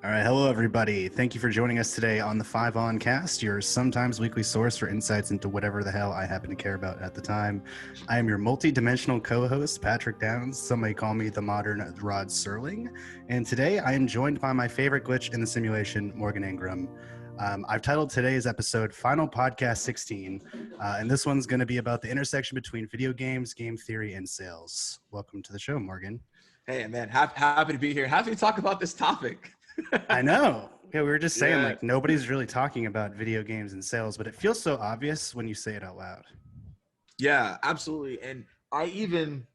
All right, hello everybody. Thank you for joining us today on the 5 On Cast, your sometimes weekly source for insights into whatever the hell I happen to care about at the time. I am your multi-dimensional co-host, Patrick Downs. Some may call me the modern Rod Serling. And today I am joined by my favorite glitch in the simulation, Morgan Ingram. I've titled today's episode Final Podcast 16, and this one's going to be about the intersection between video games, game theory, and sales. Welcome to the show, Morgan. Hey, man, happy to be here. Happy to talk about this topic. I know. Yeah, we were just saying, like, nobody's really talking about video games and sales, but it feels so obvious when you say it out loud. Yeah, absolutely. And I even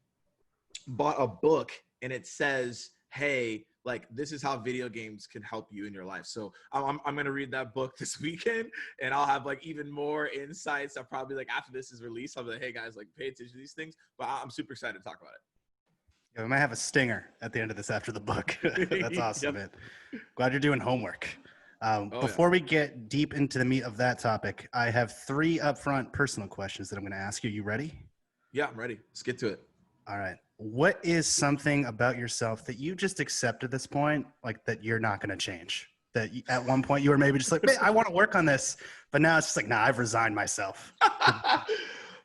bought a book, and it says, hey, like, this is how video games can help you in your life. So I'm going to read that book this weekend, and I'll have, like, even more insights. I'll probably, like, after this is released, I'll be like, hey, guys, like, pay attention to these things. But I'm super excited to talk about it. Yeah, we might have a stinger at the end of this after the book. That's awesome, man. Glad you're doing homework. Before we get deep into the meat of that topic, I have 3 upfront personal questions that I'm going to ask you. You ready? Yeah, I'm ready. Let's get to it. All right. What is something about yourself that you just accept at this point, like that you're not going to change? That at one point you were maybe just like, I want to work on this, but now it's just like, nah, I've resigned myself.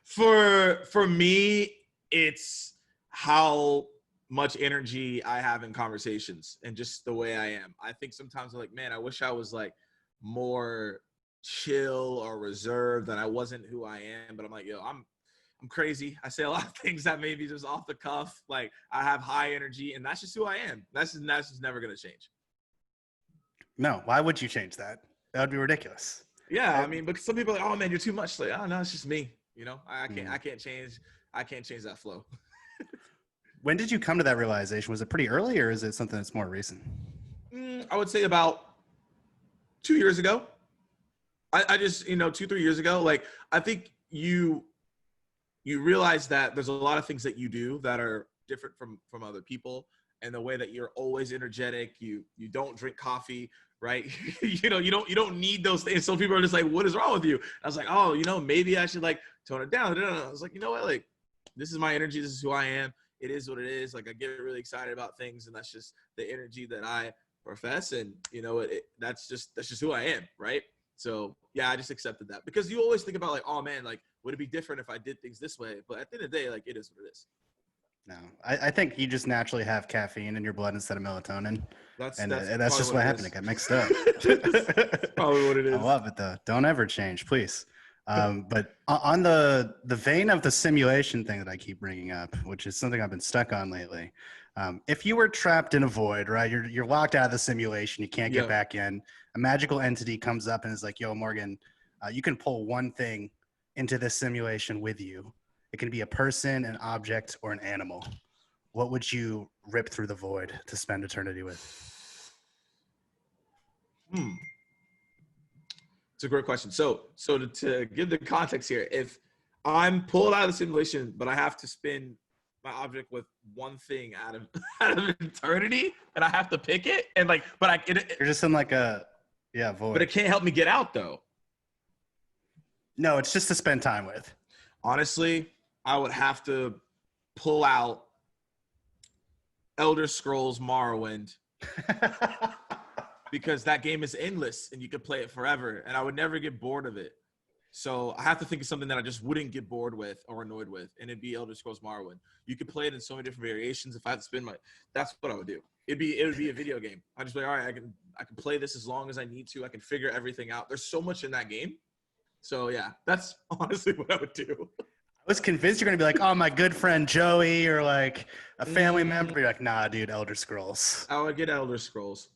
For me, it's how much energy I have in conversations and just the way I am. I think sometimes I'm like, man, I wish I was like more chill or reserved, and I wasn't who I am. But I'm like, yo, I'm crazy. I say a lot of things that maybe just off the cuff. Like, I have high energy, and that's just who I am. That's just never gonna change. No, why would you change that? That would be ridiculous. Yeah, I mean, but some people are like, oh man, you're too much. Like, oh no, it's just me. You know, I can't change that flow. When did you come to that realization? Was it pretty early, or is it something that's more recent? I would say about 2 years ago. I just, 2-3 years ago, like, I think you realize that there's a lot of things that you do that are different from other people, and the way that you're always energetic. You don't drink coffee, right? you don't need those things. So people are just like, what is wrong with you? I was like, oh, maybe I should like tone it down. I was like, you know what? Like, this is my energy. This is who I am. It is what it is. Like, I get really excited about things, and that's just the energy that I profess. And that's just who I am, right? So yeah, I just accepted that, because you always think about like, oh man, like, would it be different if I did things this way? But at the end of the day, like, it is what it is. No, I think you just naturally have caffeine in your blood instead of melatonin. That's just what happened. It got mixed up. That's probably what it is. I love it though. Don't ever change, please. But on the vein of the simulation thing that I keep bringing up, which is something I've been stuck on lately. If you were trapped in a void, right? You're locked out of the simulation. You can't get back in. A magical entity comes up and is like, yo, Morgan, you can pull one thing into this simulation with you. It can be a person, an object, or an animal. What would you rip through the void to spend eternity with? It's a great question. So to give the context here, if I'm pulled out of the simulation, but I have to spin my object with one thing out of eternity, and I have to pick it, and like, you're just in like a void. But it can't help me get out though. No, it's just to spend time with. Honestly, I would have to pull out Elder Scrolls Morrowind. Because that game is endless and you could play it forever, and I would never get bored of it. So I have to think of something that I just wouldn't get bored with or annoyed with, and it'd be Elder Scrolls Morrowind. You could play it in so many different variations. If I had to spend that's what I would do. It would be a video game. I'd just be like, all right, I can play this as long as I need to. I can figure everything out. There's so much in that game. So yeah, that's honestly what I would do. I was convinced you're gonna be like, oh, my good friend Joey, or like a family member. You're like, nah, dude, Elder Scrolls. I would get Elder Scrolls.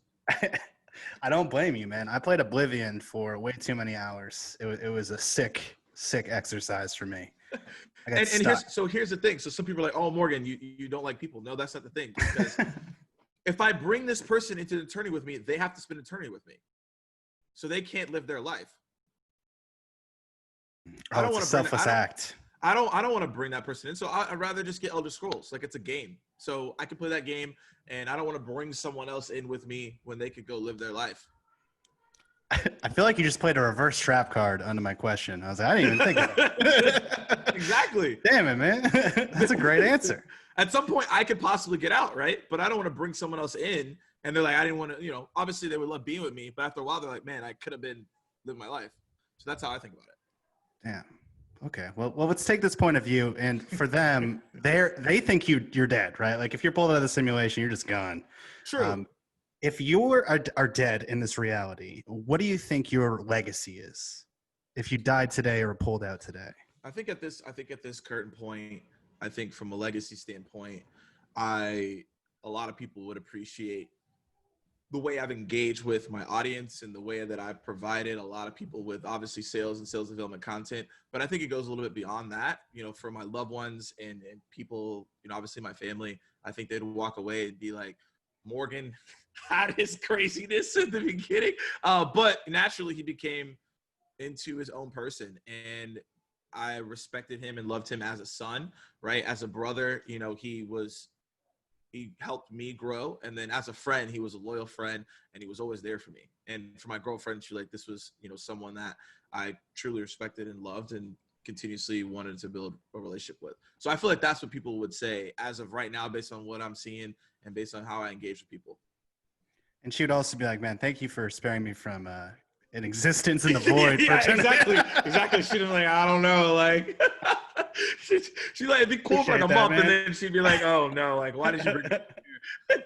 I don't blame you, man. I played Oblivion for way too many hours. It was a sick exercise for me. Here's the thing. So some people are like, oh, Morgan, you don't like people. No, that's not the thing. Because if I bring this person into eternity with me, they have to spend eternity with me. So they can't live their life. I don't want to selfless act. I don't want to bring that person in. So I'd rather just get Elder Scrolls. Like, it's a game. So I can play that game, and I don't want to bring someone else in with me when they could go live their life. I feel like you just played a reverse trap card under my question. I was like, I didn't even think of it. Exactly. Damn it, man. That's a great answer. At some point, I could possibly get out, right? But I don't want to bring someone else in And they're like, I didn't want to, obviously they would love being with me, but after a while they're like, man, I could have been living my life. So that's how I think about it. Yeah. Okay. Well, let's take this point of view. And for them, they think you're dead, right? Like if you're pulled out of the simulation, you're just gone. True. If you are dead in this reality, what do you think your legacy is? If you died today or pulled out today? I think at this current point, I think from a legacy standpoint, a lot of people would appreciate the way I've engaged with my audience and the way that I've provided a lot of people with obviously sales and sales development content. But I think it goes a little bit beyond that, for my loved ones and people, obviously my family. I think they'd walk away and be like, Morgan had his craziness in the beginning. But naturally he became into his own person, and I respected him and loved him as a son, right? As a brother, he helped me grow. And then as a friend, he was a loyal friend and he was always there for me. And for my girlfriend, this was, someone that I truly respected and loved and continuously wanted to build a relationship with. So I feel like that's what people would say as of right now, based on what I'm seeing and based on how I engage with people. And she would also be like, man, thank you for sparing me from an existence in the void. Yeah, exactly. She'd be like, I don't know, like she'd like, it'd be cool for like a month, man. And then she'd be like, oh no, like why did you bring it here?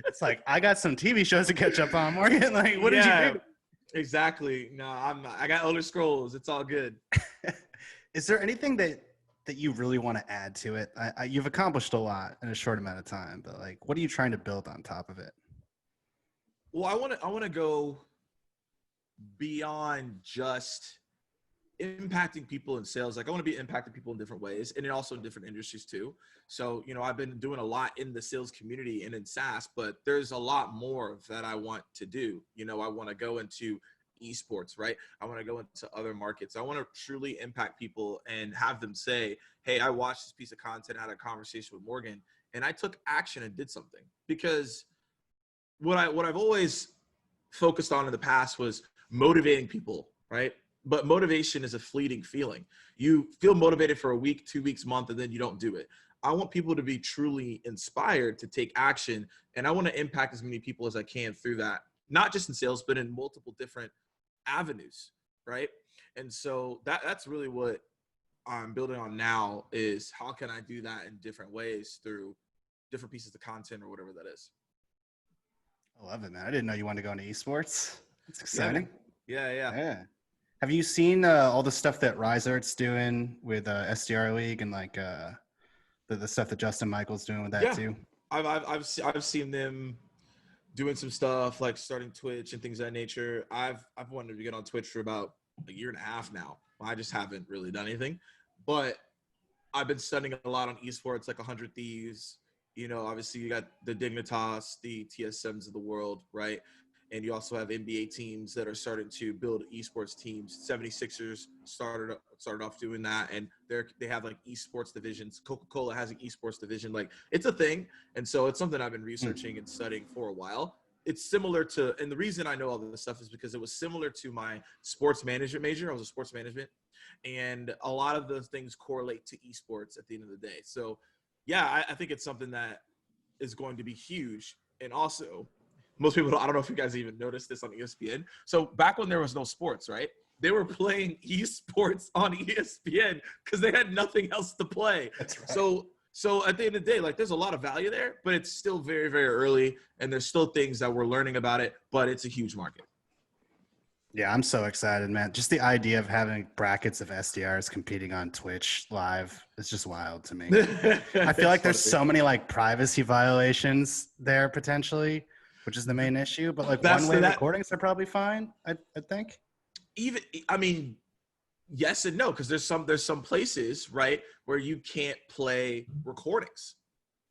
It's like, I got some TV shows to catch up on, Morgan. Like, what did you do? Exactly. No, I'm not. I got Elder Scrolls. It's all good. Is there anything that you really want to add to it? You've accomplished a lot in a short amount of time, but like, what are you trying to build on top of it? Well, I want to go beyond just impacting people in sales. Like I want to be impacting people in different ways and also in different industries too. So, I've been doing a lot in the sales community and in SaaS, but there's a lot more that I want to do. I want to go into esports, right? I want to go into other markets. I want to truly impact people and have them say, hey, I watched this piece of content, I had a conversation with Morgan, and I took action and did something. Because what I've always focused on in the past was motivating people, right? But motivation is a fleeting feeling. You feel motivated for a week, 2 weeks, month, and then you don't do it. I want people to be truly inspired to take action, and I want to impact as many people as I can through that, not just in sales, but in multiple different avenues, right? And so that's really what I'm building on now, is how can I do that in different ways through different pieces of content or whatever that is. I love it, man. I didn't know you wanted to go into esports. It's exciting. Yeah. Have you seen all the stuff that RiseArt's doing with SDR League and like the stuff that Justin Michael's doing with that too? I've seen them doing some stuff like starting Twitch and things of that nature. I've wanted to get on Twitch for about a year and a half now. I just haven't really done anything, but I've been studying a lot on esports, like 100 Thieves. Obviously you got the Dignitas, the TSMs of the world, right? And you also have NBA teams that are starting to build esports teams. 76ers started off doing that, and they have like esports divisions. Coca-Cola has an esports division. Like it's a thing, and so it's something I've been researching and studying for a while. It's similar to, and the reason I know all this stuff is because it was similar to my sports management major. I was a sports management, and a lot of those things correlate to esports at the end of the day. So, yeah, I think it's something that is going to be huge, and also. Most people I don't know if you guys even noticed this on ESPN. So back when there was no sports, right? They were playing esports on ESPN because they had nothing else to play. That's right. So at the end of the day, like there's a lot of value there, but it's still very, very early, and there's still things that we're learning about it, but it's a huge market. Yeah, I'm so excited, man. Just the idea of having brackets of SDRs competing on Twitch live is just wild to me. I feel like there's so many like privacy violations there potentially, which is the main issue, but like one-way recordings are probably fine, I think. Yes and no, because there's some places, right, where you can't play recordings,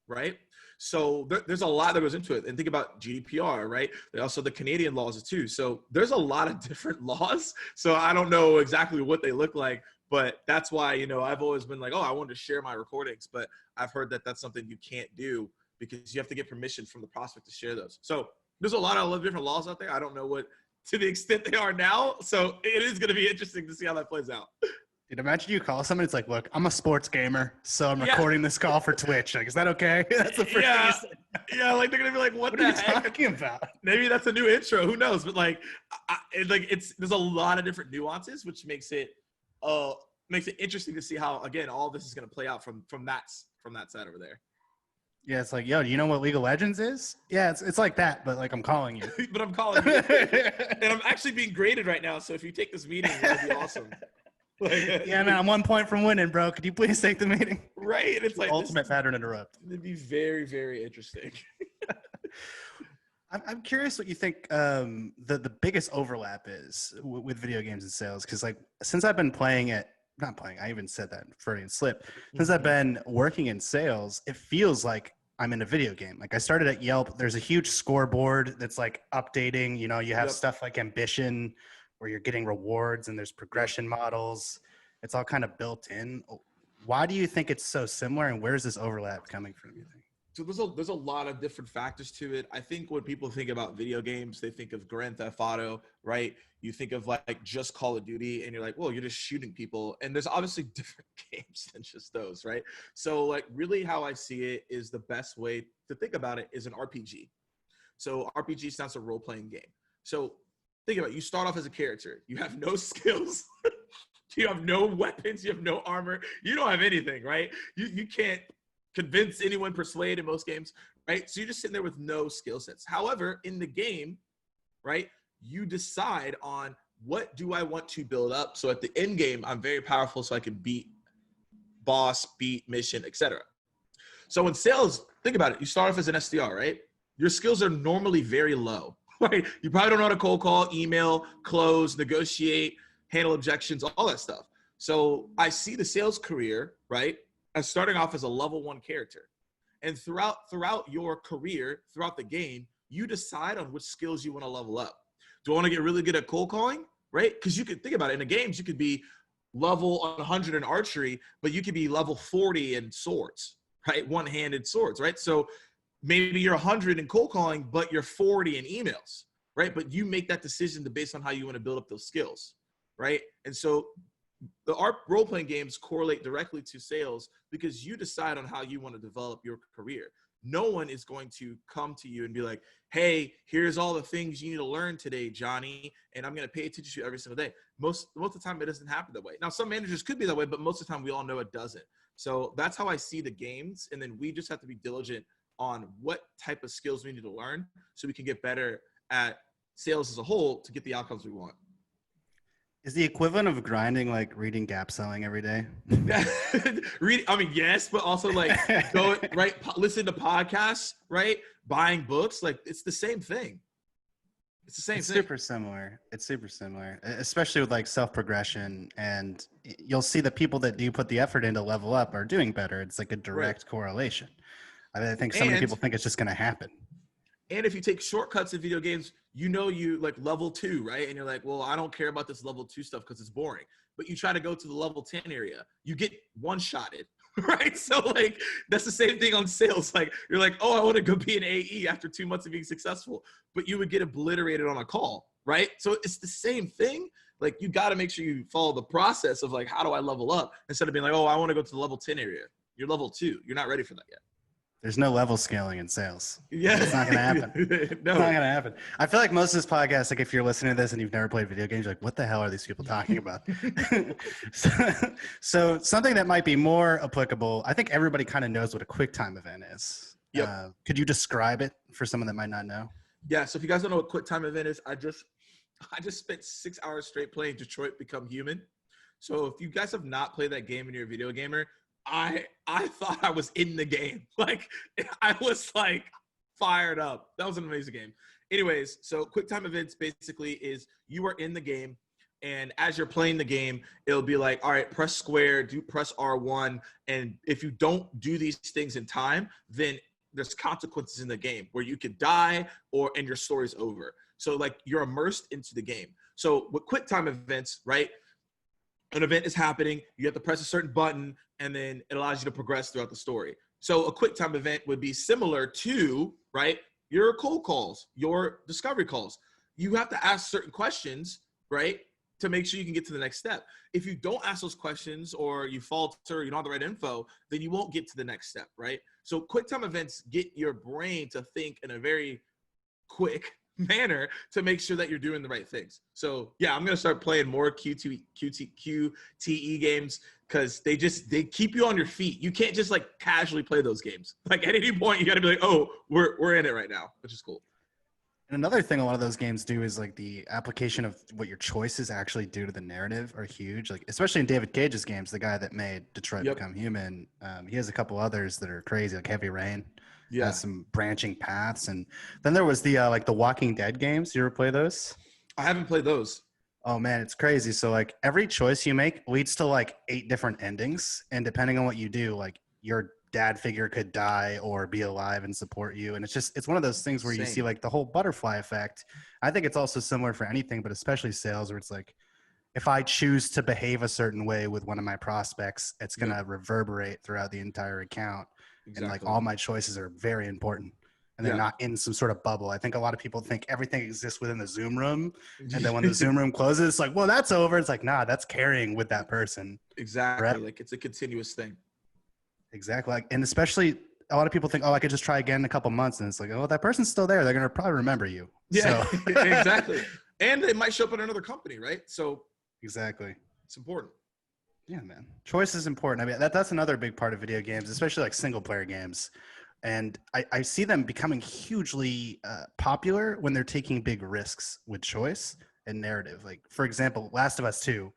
right? So there's a lot that goes into it. And think about GDPR, right? Also the Canadian laws too. So there's a lot of different laws. So I don't know exactly what they look like, but that's why, I've always been like, oh, I wanted to share my recordings, but I've heard that that's something you can't do because you have to get permission from the prospect to share those. So there's a lot of different laws out there. I don't know what to the extent they are now. So it is going to be interesting to see how that plays out. Dude, imagine you call someone, it's like, look, I'm a sports gamer, so I'm recording this call for Twitch. Like, is that okay? That's the first thing you said. Yeah, like they're gonna be like, what What the are you heck? talking about? Maybe that's a new intro. Who knows? But like, there's a lot of different nuances, which makes it interesting to see how, again, all this is gonna play out from that side over there. Yeah, it's like, yo, do you know what League of Legends is? Yeah, it's like that, but like I'm calling you. But I'm calling you, and I'm actually being graded right now. So if you take this meeting, that'd be awesome. Yeah, man, I'm 1 point from winning, bro. Could you please take the meeting? Right? And it's like Ultimate pattern interrupt. It'd be very, very interesting. I'm curious what you think the biggest overlap is with video games and sales, because like since I've been playing it, not playing, I even said that Freudian slip. Since I've been working in sales, it feels like I'm in a video game. Like I started at Yelp. There's a huge scoreboard that's like updating. You know, you have stuff like ambition, where you're getting rewards, and there's progression models. It's all kind of built in. Why do you think it's so similar, and where's this overlap coming from, you think? So there's a lot of different factors to it. I think when people think about video games, they think of Grand Theft Auto, right? You think of like just Call of Duty, and you're like, well, you're just shooting people. And there's obviously different games than just those, right? So like really how I see it is the best way to think about it is an RPG. So RPG stands for role-playing game. So think about it. You start off as a character. You have no skills. You have no weapons. You have no armor. You don't have anything, right? You can't convince anyone, persuade in most games, right? So you're just sitting there with no skill sets. However, in the game, right, you decide on what do I want to build up. So at the end game, I'm very powerful, so I can beat boss, beat mission, etc. So in sales, think about it. You start off as an SDR, right? Your skills are normally very low, right? You probably don't know how to cold call, email, close, negotiate, handle objections, all that stuff. So I see the sales career, right, as starting off as a level 1 character. And throughout your career, throughout the game, you decide on which skills you want to level up. Do I want to get really good at cold calling, right? Because you could think about it. In the games, you could be level 100 in archery, but you could be level 40 in swords, right? One-handed swords, right? So maybe you're 100 in cold calling, but you're 40 in emails, right? But you make that decision based on how you want to build up those skills, right? And so the role-playing games correlate directly to sales because you decide on how you want to develop your career. No one is going to come to you and be like, hey, here's all the things you need to learn today, Johnny, and I'm going to pay attention to you every single day. Most of the time, it doesn't happen that way. Now, some managers could be that way, but most of the time, we all know it doesn't. So that's how I see the games, and then we just have to be diligent on what type of skills we need to learn so we can get better at sales as a whole to get the outcomes we want. Is the equivalent of grinding like reading gap selling every day? Yes, but also like go right, listen to podcasts, right? Buying books, like it's the same thing. It's the same thing. Super similar. It's super similar, especially with like self-progression, and you'll see the people that do put the effort in to level up are doing better. It's like a direct correlation. I think so many people think it's just going to happen. And if you take shortcuts in video games, you like level 2, right? And you're like, well, I don't care about this level 2 stuff because it's boring. But you try to go to the level 10 area, you get one-shotted, right? So like, that's the same thing on sales. Like you're like, oh, I want to go be an AE after 2 months of being successful, but you would get obliterated on a call, right? So it's the same thing. Like you got to make sure you follow the process of like, how do I level up? Instead of being like, oh, I want to go to the level 10 area. You're level 2. You're not ready for that yet. There's no level scaling in sales. Yeah. It's not going to happen. No. It's not going to happen. I feel like most of this podcast, like if you're listening to this and you've never played video games, you're like, what the hell are these people talking about? so something that might be more applicable, I think everybody kind of knows what a quick time event is. Yep. Could you describe it for someone that might not know? Yeah. So if you guys don't know what quick time event is, I just spent 6 hours straight playing Detroit Become Human. So if you guys have not played that game and you're a video gamer, I thought I was in the game. Like I was like fired up. That was an amazing game. Anyways, so QuickTime events basically is you are in the game, and as you're playing the game, it'll be like, all right, press square, press R1, and if you don't do these things in time, then there's consequences in the game where you could die and your story's over. So like you're immersed into the game. So with QuickTime events, right? An event is happening, you have to press a certain button, and then it allows you to progress throughout the story. So a quick time event would be similar to, right, your cold calls, your discovery calls. You have to ask certain questions, right, to make sure you can get to the next step. If you don't ask those questions or you falter, you don't have the right info, then you won't get to the next step, right? So quick time events get your brain to think in a very quick manner to make sure that you're doing the right things. So yeah, I'm gonna start playing more QTE games because they keep you on your feet. You can't just like casually play those games. Like at any point, you got to be like, oh, we're in it right now, which is cool. And another thing a lot of those games do is like the application of what your choices actually do to the narrative are huge. Like especially in David Cage's games, the guy that made Detroit Yep. Become Human, he has a couple others that are crazy, like Heavy Rain. Yeah. Has some branching paths, and then there was the like the Walking Dead games. You ever play those? I haven't played those. Oh man, it's crazy. So like every choice you make leads to like 8 different endings, and depending on what you do, like your dad figure could die or be alive and support you. And it's one of those things where you see like the whole butterfly effect. I think it's also similar for anything, but especially sales, where it's like if I choose to behave a certain way with one of my prospects, it's going to reverberate throughout the entire account. Exactly. And like all my choices are very important. And they're not in some sort of bubble. I think a lot of people think everything exists within the Zoom room. And then when the Zoom room closes, it's like, well, that's over. It's like, nah, that's carrying with that person. Exactly. Forever. Like it's a continuous thing. Exactly. Like, and especially a lot of people think, oh, I could just try again in a couple months. And it's like, oh, that person's still there. They're going to probably remember you. Yeah, so. Exactly. And it might show up in another company, right? So exactly. It's important. Yeah, man. Choice is important. I mean, that's another big part of video games, especially like single player games. And I see them becoming hugely popular when they're taking big risks with choice and narrative. Like, for example, Last of Us 2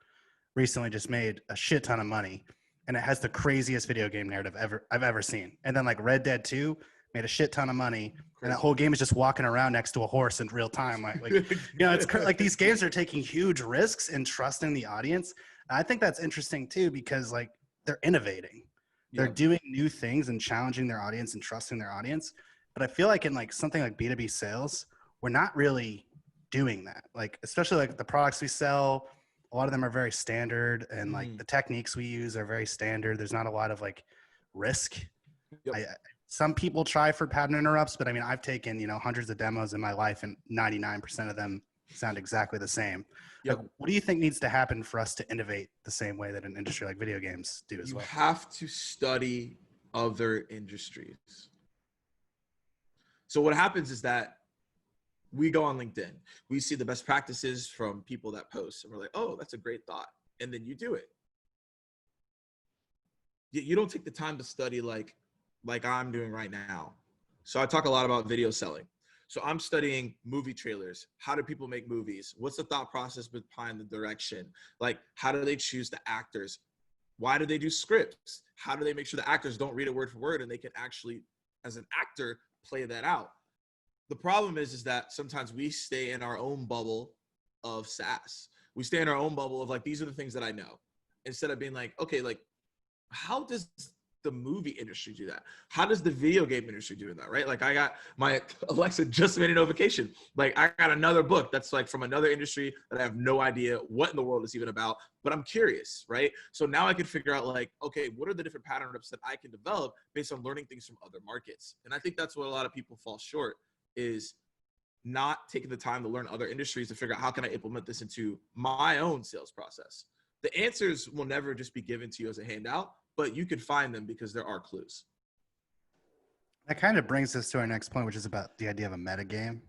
recently just made a shit ton of money, and it has the craziest video game narrative I've ever seen. And then like Red Dead 2 made a shit ton of money, and that whole game is just walking around next to a horse in real time. Like you know, it's like these games are taking huge risks and trusting the audience. And I think that's interesting too, because like they're innovating. They're doing new things and challenging their audience and trusting their audience. But I feel like in like something like B2B sales, we're not really doing that. Like, especially like the products we sell, a lot of them are very standard, and like the techniques we use are very standard. There's not a lot of like risk. Some people try for pattern interrupts, but I mean, I've taken, hundreds of demos in my life, and 99% of them sound exactly the same. Like, what do you think needs to happen for us to innovate the same way that an industry like video games do as well? You have to study other industries. So what happens is that we go on LinkedIn, we see the best practices from people that post, and we're like, oh, that's a great thought. And then you do it. You don't take the time to study like I'm doing right now. So I talk a lot about video selling. So I'm studying movie trailers. How do people make movies? What's the thought process behind the direction? Like, how do they choose the actors? Why do they do scripts? How do they make sure the actors don't read it word for word and they can actually, as an actor, play that out? The problem is that sometimes we stay in our own bubble of SaaS. We stay in our own bubble of like, these are the things that I know. Instead of being like, okay, like, how does the movie industry do that? How does the video game industry do that, right? Like I got my Alexa just made a notification. Like I got another book that's like from another industry that I have no idea what in the world it's even about, but I'm curious, right? So now I can figure out like, okay, what are the different pattern rips that I can develop based on learning things from other markets? And I think that's what a lot of people fall short, is not taking the time to learn other industries to figure out how can I implement this into my own sales process. The answers will never just be given to you as a handout, but you can find them because there are clues. That kind of brings us to our next point, which is about the idea of a meta game,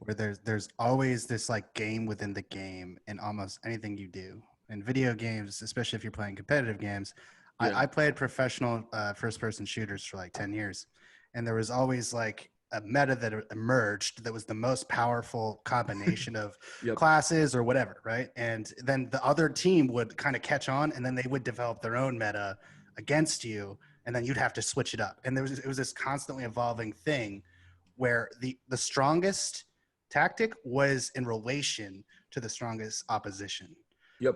where there's always this like game within the game in almost anything you do. In video games, especially if you're playing competitive games, I played professional first-person shooters for like 10 years, and there was always like a meta that emerged that was the most powerful combination of classes or whatever, right? And then the other team would kind of catch on, and then they would develop their own meta against you, and then you'd have to switch it up. And it was this constantly evolving thing where the strongest tactic was in relation to the strongest opposition.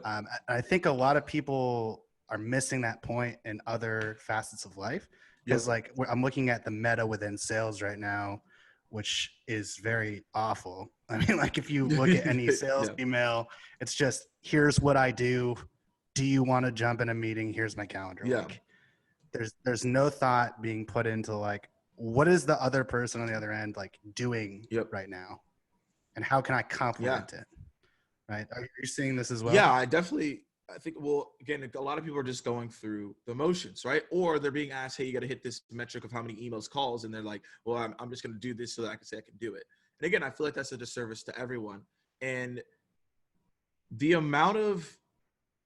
I think a lot of people are missing that point in other facets of life. Because like I'm looking at the meta within sales right now, which is very awful. I mean, like if you look at any sales email, it's just, here's what I do. Do you want to jump in a meeting? Here's my calendar. Like there's no thought being put into like, what is the other person on the other end like doing right now? And how can I complement it? right? Are you seeing this as well? Yeah, I think, well, again, a lot of people are just going through the motions, right? Or they're being asked, hey, you got to hit this metric of how many emails, calls. And they're like, well, I'm just going to do this so that I can say I can do it. And again, I feel like that's a disservice to everyone. And the amount of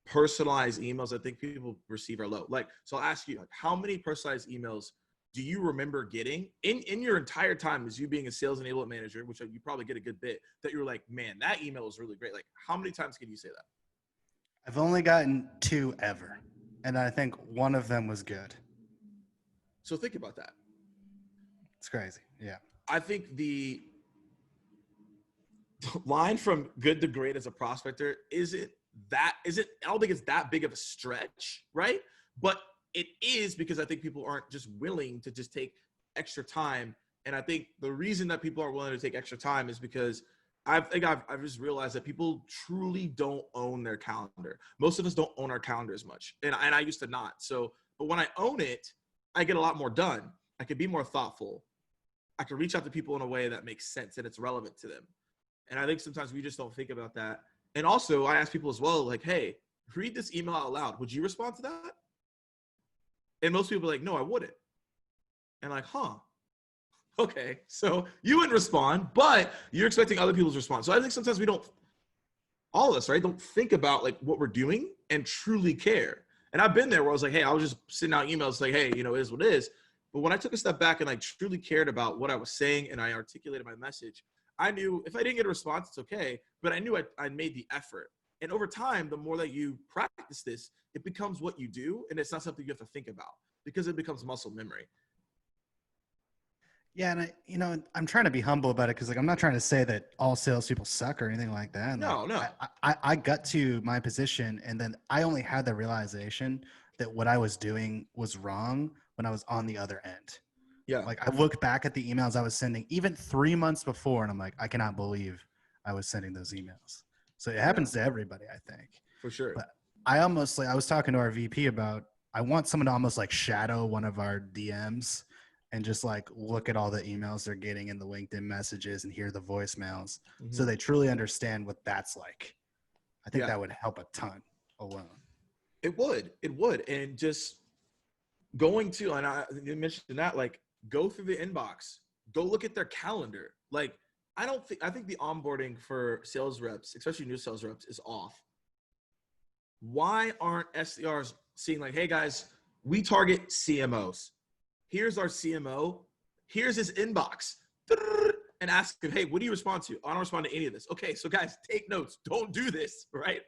personalized emails I think people receive are low. Like, so I'll ask you, like, how many personalized emails do you remember getting in your entire time as you being a sales enablement manager, which you probably get a good bit, that you're like, man, that email is really great. Like, how many times can you say that? I've only gotten 2 ever, and I think one of them was good. So think about that. It's crazy. Yeah. I think the line from good to great as a prospector isn't, I don't think it's that big of a stretch, right? But it is, because I think people aren't just willing to just take extra time. And I think the reason that people aren't willing to take extra time is because I've just realized that people truly don't own their calendar. Most of us don't own our calendar as much. And I used to not. So, but when I own it, I get a lot more done. I can be more thoughtful. I can reach out to people in a way that makes sense and it's relevant to them. And I think sometimes we just don't think about that. And also, I ask people as well, like, hey, read this email out loud. Would you respond to that? And most people are like, no, I wouldn't. And like, huh. Okay, so you wouldn't respond, but you're expecting other people's response. So I think sometimes we don't, all of us, right, don't think about like what we're doing and truly care. And I've been there where I was like, hey, I was just sending out emails like, hey, you know, it is what it is. But when I took a step back and I truly cared about what I was saying and I articulated my message, I knew if I didn't get a response, it's okay. But I knew I made the effort. And over time, the more that you practice this, it becomes what you do. And it's not something you have to think about because it becomes muscle memory. Yeah, and I'm trying to be humble about it because, like, I'm not trying to say that all salespeople suck or anything like that. No, like, no. I got to my position, and then I only had the realization that what I was doing was wrong when I was on the other end. Yeah. Like, I look back at the emails I was sending even 3 months before, and I'm like, I cannot believe I was sending those emails. So it happens to everybody, I think. For sure. But I was talking to our VP about, I want someone to almost like shadow one of our DMs and just like look at all the emails they're getting in the LinkedIn messages and hear the voicemails so they truly understand what that's like. I think that would help a ton alone. It would. And just going to, and you mentioned that, like, go through the inbox, go look at their calendar. Like, I think the onboarding for sales reps, especially new sales reps, is off. Why aren't SDRs seeing like, hey guys, we target CMOs. Here's our CMO. Here's his inbox. And ask him, hey, what do you respond to? I don't respond to any of this. Okay, so guys, take notes. Don't do this, right?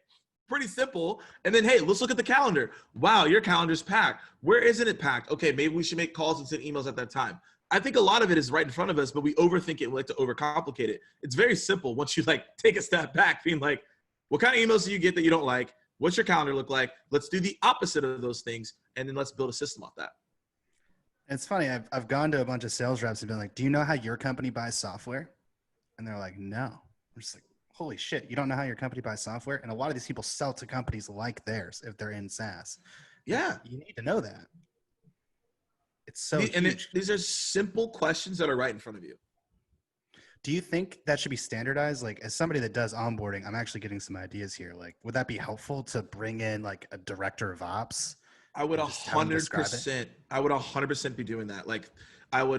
Pretty simple. And then, hey, let's look at the calendar. Wow, your calendar's packed. Where isn't it packed? Okay, maybe we should make calls and send emails at that time. I think a lot of it is right in front of us, but we overthink it and we like to overcomplicate it. It's very simple once you like take a step back, being like, what kind of emails do you get that you don't like? What's your calendar look like? Let's do the opposite of those things, and then let's build a system off that. It's funny. I've gone to a bunch of sales reps and been like, do you know how your company buys software? And they're like, no. I'm just like, holy shit, you don't know how your company buys software? And a lot of these people sell to companies like theirs if they're in SaaS. Yeah. You need to know that. It's so huge. These are simple questions that are right in front of you. Do you think that should be standardized? Like, as somebody that does onboarding, I'm actually getting some ideas here. Like, would that be helpful to bring in like a director of ops? I would 100%. I would 100% be doing that. Like,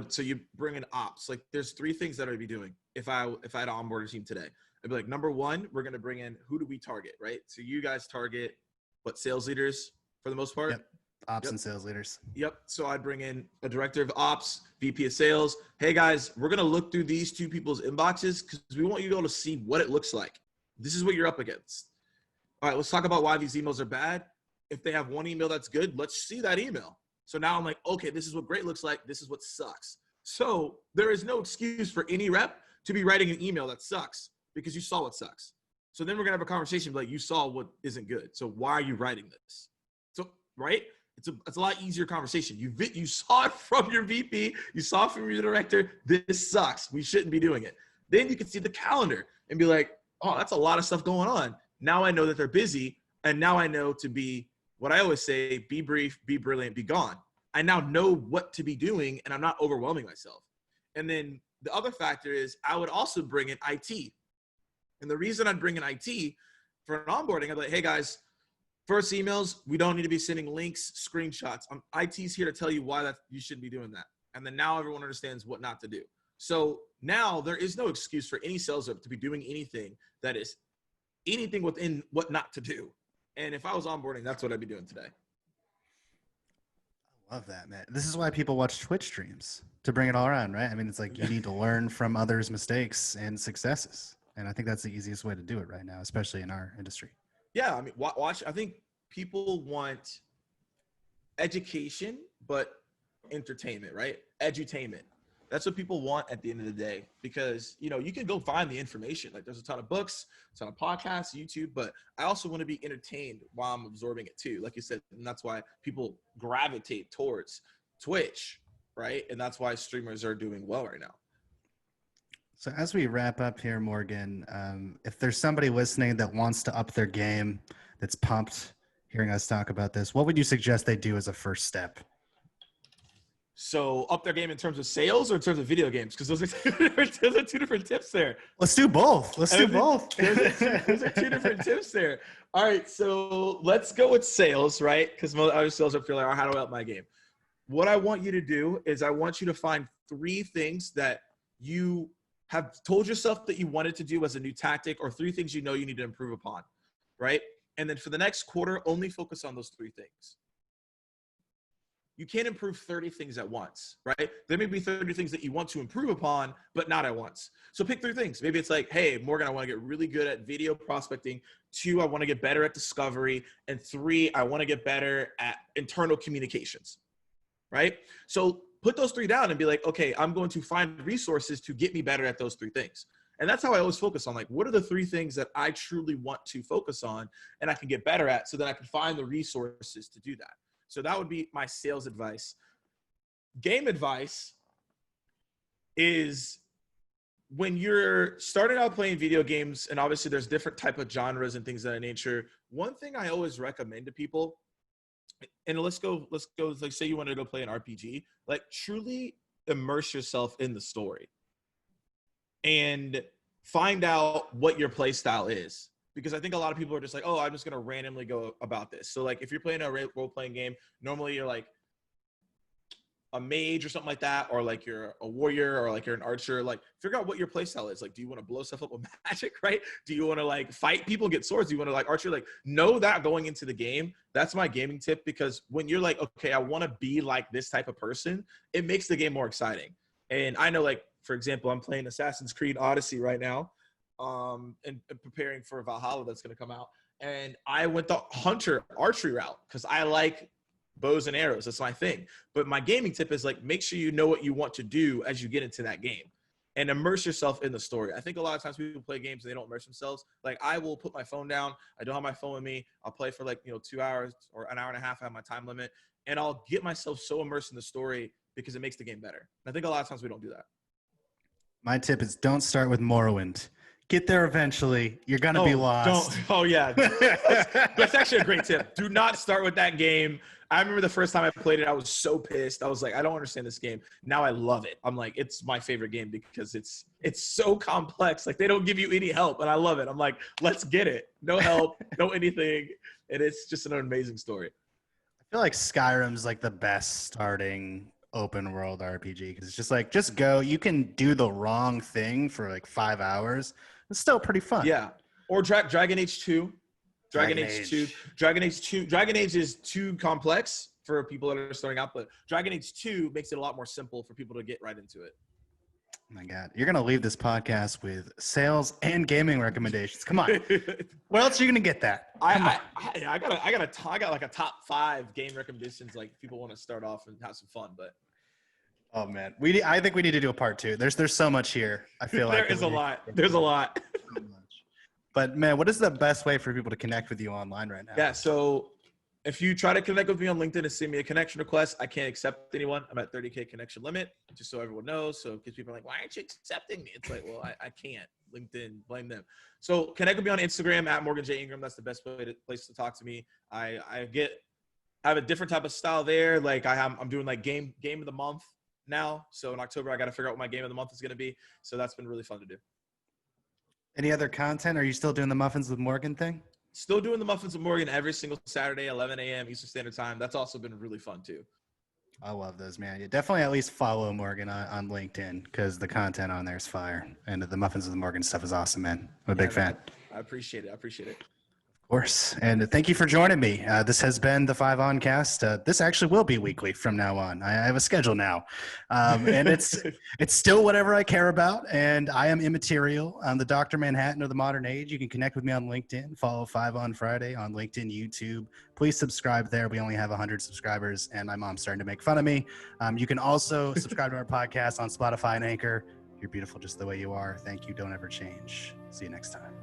so you bring in ops. Like, there's 3 things that I'd be doing if I had to onboard a team today. I'd be like, number 1, we're going to bring in, who do we target, right? So you guys target what, sales leaders for the most part? Yep. Ops and sales leaders. Yep. So I'd bring in a director of ops, VP of sales. Hey guys, we're going to look through these 2 people's inboxes because we want you to be able to see what it looks like. This is what you're up against. All right, let's talk about why these emails are bad. If they have one email that's good, let's see that email. So now I'm like, okay, this is what great looks like. This is what sucks. So there is no excuse for any rep to be writing an email that sucks because you saw what sucks. So then we're going to have a conversation like, you saw what isn't good. So why are you writing this? So, right? It's a lot easier conversation. You saw it from your VP. You saw it from your director. This sucks. We shouldn't be doing it. Then you can see the calendar and be like, oh, that's a lot of stuff going on. Now I know that they're busy. And now I know to be, what I always say, be brief, be brilliant, be gone. I now know what to be doing and I'm not overwhelming myself. And then the other factor is I would also bring in IT. And the reason I'd bring in IT for an onboarding, I'd be like, hey guys, first emails, we don't need to be sending links, screenshots. IT's here to tell you why that you shouldn't be doing that. And then now everyone understands what not to do. So now there is no excuse for any sales rep to be doing anything that is anything within what not to do. And if I was onboarding, that's what I'd be doing today. I love that, man. This is why people watch Twitch streams, to bring it all around, right? I mean, it's like you need to learn from others' mistakes and successes. And I think that's the easiest way to do it right now, especially in our industry. Yeah, I mean, watch. I think people want education, but entertainment, right? Edutainment. That's what people want at the end of the day, because, you know, you can go find the information. Like there's a ton of books, a ton of podcasts, YouTube, but I also want to be entertained while I'm absorbing it too. Like you said, and that's why people gravitate towards Twitch, right? And that's why streamers are doing well right now. So as we wrap up here, Morgan, if there's somebody listening that wants to up their game, that's pumped hearing us talk about this, what would you suggest they do as a first step? So up their game in terms of sales or in terms of video games? Because those are two different tips there. Let's do both. Let's do both. Those are two different tips there. All right, so let's go with sales, right? Because most other sales are feeling, how do I up my game? What I want you to do is I want you to find 3 things that you have told yourself that you wanted to do as a new tactic, or 3 things you know you need to improve upon, right? And then for the next quarter, only focus on those 3 things. You can't improve 30 things at once, right? There may be 30 things that you want to improve upon, but not at once. So pick 3 things. Maybe it's like, hey, Morgan, I want to get really good at video prospecting. 2, I want to get better at discovery. And 3, I want to get better at internal communications, right? So put those 3 down and be like, okay, I'm going to find resources to get me better at those 3 things. And that's how I always focus on, like, what are the 3 things that I truly want to focus on and I can get better at, so that I can find the resources to do that. So that would be my sales advice. Game advice is, when you're starting out playing video games, and obviously there's different type of genres and things of that nature, one thing I always recommend to people, and let's go, like, say you want to go play an RPG, like, truly immerse yourself in the story and find out what your play style is. Because I think a lot of people are just like, oh, I'm just going to randomly go about this. So, like, if you're playing a role-playing game, normally you're like a mage or something like that, or like you're a warrior, or like you're an archer. Like, figure out what your play style is. Like, do you want to blow stuff up with magic, right? Do you want to, like, fight people and get swords? Do you want to, like, archer? Like, know that going into the game. That's my gaming tip, because when you're like, okay, I want to be like this type of person, it makes the game more exciting. And I know, like, for example, I'm playing Assassin's Creed Odyssey right now. And preparing for Valhalla that's going to come out. And I went the hunter archery route because I like bows and arrows. That's my thing. But my gaming tip is, like, make sure you know what you want to do as you get into that game and immerse yourself in the story. I think a lot of times people play games and they don't immerse themselves. Like, I will put my phone down. I don't have my phone with me. I'll play for, like, 2 hours or an hour and a half. I have my time limit, and I'll get myself so immersed in the story because it makes the game better. And I think a lot of times we don't do that. My tip is, don't start with Morrowind. Get there eventually. You're going to be lost. Yeah. That's actually a great tip. Do not start with that game. I remember the first time I played it, I was so pissed. I was like, I don't understand this game. Now I love it. I'm like, it's my favorite game because it's so complex. Like, they don't give you any help, and I love it. I'm like, let's get it. No help, no anything. And it's just an amazing story. I feel like Skyrim's like the best starting open world RPG, because it's just like, just go. You can do the wrong thing for like 5 hours. It's still pretty fun. Yeah. Or Dragon Age 2. Dragon Age is too complex for people that are starting out, but Dragon Age 2 makes it a lot more simple for people to get right into it. Oh my God. You're going to leave this podcast with sales and gaming recommendations. Come on. What else are you going to get that? I got like a top 5 game recommendations. Like, if people want to start off and have some fun, but. Oh man, I think we need to do a part 2. There's so much here. I feel like there's a lot. There's a lot. So much. But man, what is the best way for people to connect with you online right now? Yeah. So if you try to connect with me on LinkedIn and send me a connection request, I can't accept anyone. I'm at 30K connection limit, just so everyone knows. So because people are like, why aren't you accepting me? It's like, well, I can't. LinkedIn, blame them. So connect with me on Instagram at Morgan J. Ingram. That's the best place to talk to me. I have a different type of style there. Like, I'm doing like game of the month now. So in October, I got to figure out what my game of the month is going to be. So that's been really fun to do. Any other content? Are you still doing the Muffins with Morgan thing? Still doing the Muffins with Morgan every single Saturday, 11 a.m. Eastern Standard Time. That's also been really fun too. I love those, man. You definitely at least follow Morgan on LinkedIn because the content on there is fire. And the Muffins with Morgan stuff is awesome, man. I'm a big fan. I appreciate it. I appreciate it. Of course. And thank you for joining me. This has been the 5 On Cast. This actually will be weekly from now on. I have a schedule now. And it's still whatever I care about. And I am immaterial. I'm the Dr. Manhattan of the modern age. You can connect with me on LinkedIn. Follow 5 On Friday on LinkedIn, YouTube. Please subscribe there. We only have 100 subscribers, and my mom's starting to make fun of me. You can also subscribe to our podcast on Spotify and Anchor. You're beautiful just the way you are. Thank you. Don't ever change. See you next time.